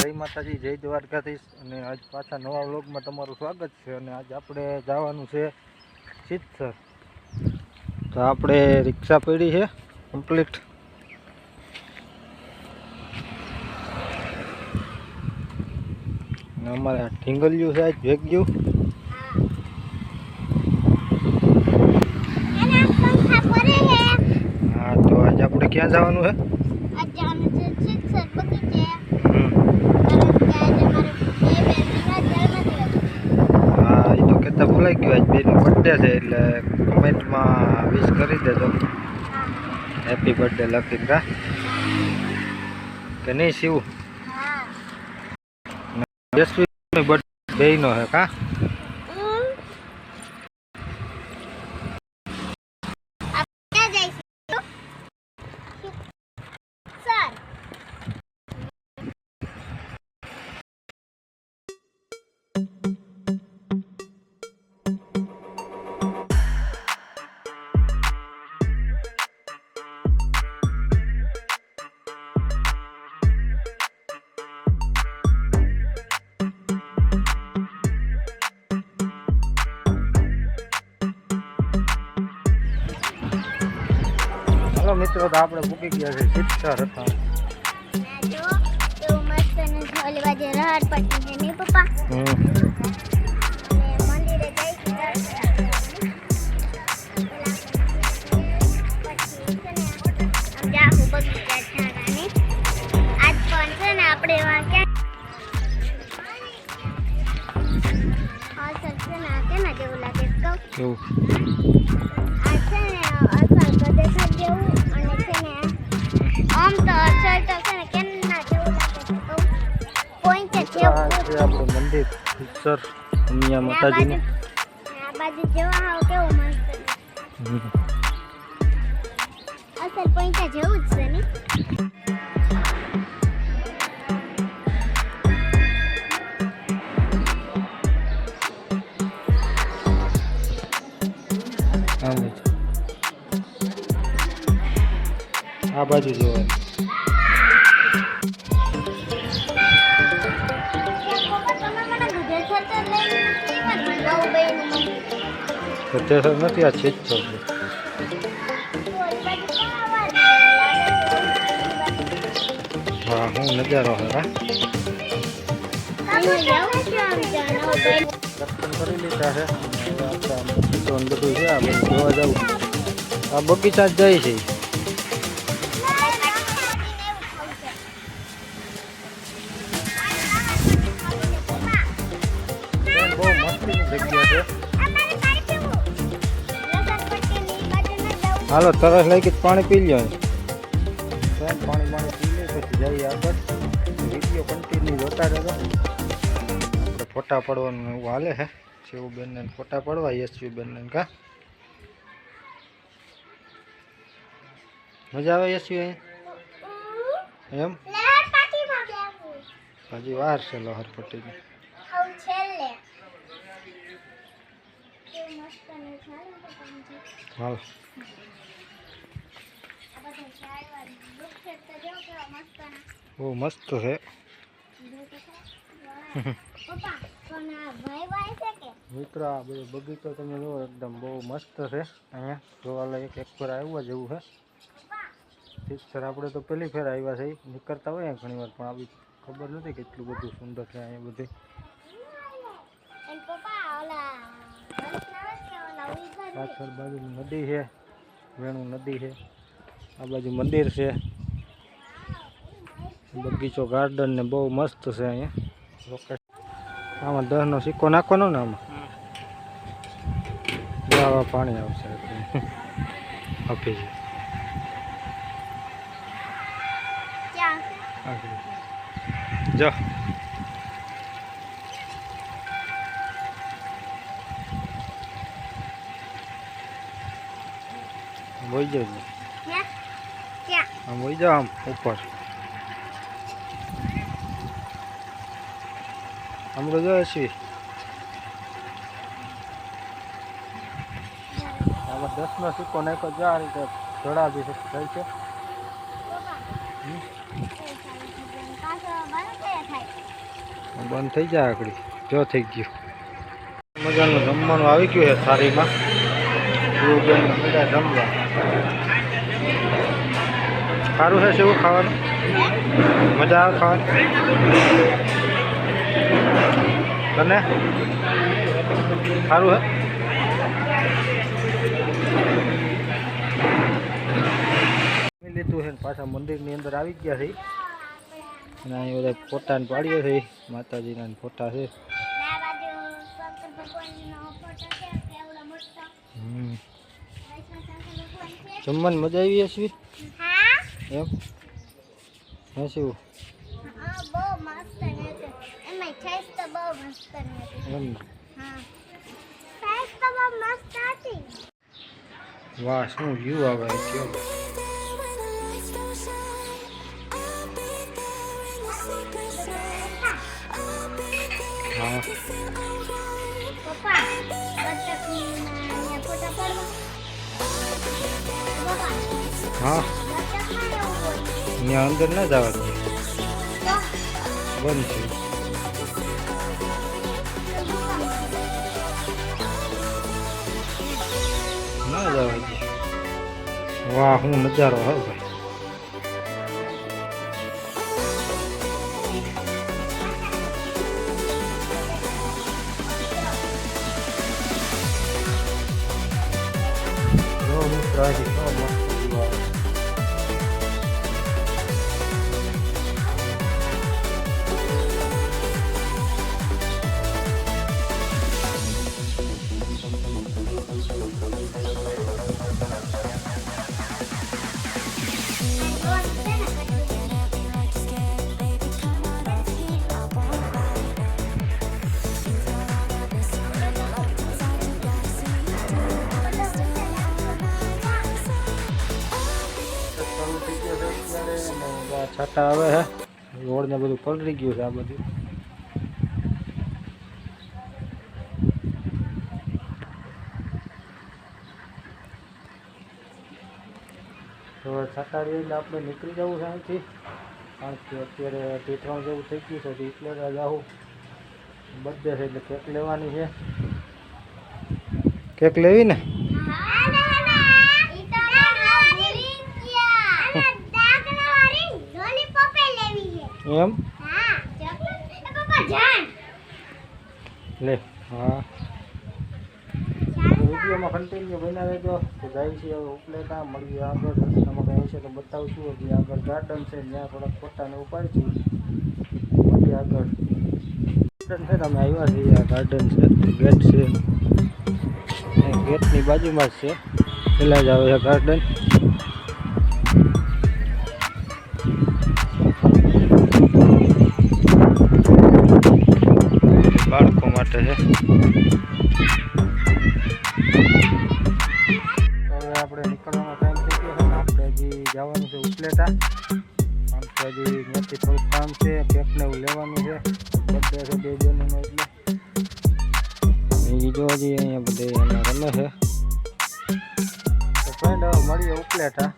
જય માતાજી, જય દ્વારકાધીશ। અને આજ પાછા નવા વ્લોગમાં તમારું સ્વાગત છે। અને આજ આપણે જવાનું છે સિદ્ધસર। તો આપણે રિક્ષા પડી છે કમ્પ્લીટ। અને અમારે ઢીંગલિયું છે આજ ભેગ્યું। હા, તો આજ આપણે ક્યાં જવાનું છે? હા, એ તો કહેતા ભૂલાઈ ગયું, આજ બેનો બર્થડે છે એટલે કમેન્ટમાં વિશ કરી દેજો, હેપી બર્થડે લખીને કા કે નહીં શિવ? યશવી બર્થડે બેયનો છે કા? हेलो मित्रों, तो आपणे पूकी गया छे सिद्धसर હતા। જો તો મસ્ત ને ઓલી બાજુ રહડ પટ્ટી છે ને પપ્પા। અને મંદિરે જઈ જાહુ બગીચા ઠાણાની આજ પણ છે ને આપણે વાં ક્યાં અસર છે ને કેના જેવું લાગે કહું કેવું? આ છે ને અસર પ્રદેશ જેવું અને છે ને આમ તો અસર તો છે ને કેના જેવું લાગે છે કહું પોઈન્ટ જેવું છે આપણું મંદિર સિદ્ધસર ઉમિયા માતાજીનું। આ બાજુ જેવા હાવ કેવું મસ્ત અસર પોઈન્ટ જેવું જ છે ને। આ બાજુ જોવા સત્યાસર નથી, આ સિદ્ધસર છે। હા, હું નજારો હે દર્શન કરી લીધા છે। હવે આપણે બધું છે આ બધું જોવા જવું। આ બગીચા જ જાય છે। બહુ મસ્તીની જગ્યા છે। હાલો, તરસ લાગી તો પાણી પી લ્યો। પાણી પી લે પછી જઈએ આગળ। વિડીયો કન્ટિન્યુ જોતા રહેજો। આપણે ફોટા પડવાનું એવું હાલે છે। શિવબેનને ફોટા પડવા, યશવીબેનને કા મજા આવે યશવી? એમ હજી વાર છે લહર પટ્ટીની। હાલ બહુ મસ્ત છે મિત્રો। આ બધો બગીચો તમે જુઓ, એકદમ બહુ મસ્ત છે। અહીંયા જોવાલાયક એક ફેર આવ્યા જેવું છે સિદ્ધસર। આપણે તો પહેલી ફેર આવ્યા છે, નીકળતા હોય ઘણી વાર, પણ આવી ખબર નથી કેટલું બધું સુંદર છે અહીંયા બધું। પાછળ બાજુ નદી છે, વેણુ નદી છે। આ બાજુ મંદિર છે, બગીચો ગાર્ડન ને બહુ મસ્ત છે અહીંયા લોકેશન। આમાં 10નો સિક્કો નાખવાનો ને આમાં આવા પાણી આવશે આપી જો બોઈ જાય આમ બોઈ જાઓ આમ ઉપર આમ તો જો છીએ આમાં 10નો સિક્કો નાખ્યો જો આ રીતે જોડાવી થાય છે। બંધ થઈ જાય આગળ જો થઈ ગયું મજાનું જમવાનું આવી ગયું છે થાળીમાં બધા જમવા સારું છે શું ખાવાનું મજા આવે ખાવાની તને સારું હે લીધું છે પાછા મંદિરની અંદર આવી ગયા છે અને અહીં બધા ફોટા ને પાડીએ છે માતાજીના ફોટા છે જમવાની મજા આવી હશે એમ હે શું એમ વાહ શું વ્યૂ આવે કયો હા હા અહીંયા અંદર ના જવા દે બંધ છે ના જવા દે વાહ હું નજારો હો ભાઈ Praji, oh must be wow. છાટા આવે હે રોડ ને બધું પલળી ગયું છે આ બધું તો છાટા રહી એટલે આપણે નીકળી જવું છે અહીંથી કારણ કે અત્યારે ટીટવાણ જેવું થઈ ગયું છે એટલે જાઉં બર્થડે છે એટલે કેક લેવાની છે કેક લેવી ને એમ લે હા વિડીયોમાં કન્ટિન્યુ બના રહેજો તો જાય છે હવે ઉપલેટા મળીએ આગળ રસ્તામાં કંઈ હશે તો બતાવશું હજી આગળ ગાર્ડન છે ત્યાં થોડાક ફોટાને ઉપાડશું મળીએ આગળ ગાર્ડન છે તમે આવ્યા છીએ આ ગાર્ડન છે ગેટ છે ગેટની બાજુમાં જ છે પેલા જ આવે છે ગાર્ડન બાળકો માટે છે હવે આપણે નીકળવાનો ટાઈમ થઈ ગયો છે આપણે હજી જવાનું છે ઉપલેટા કારણ કે હજી ત્યાંથી થોડુંક કામ છે કેકને એવું લેવાનું છે બર્થડે છે બે જણનો એટલે જો હજી અહીંયા બધે એમાં રમે છે તો ફ્રેન્ડ હવે મળીએ ઉપલેટા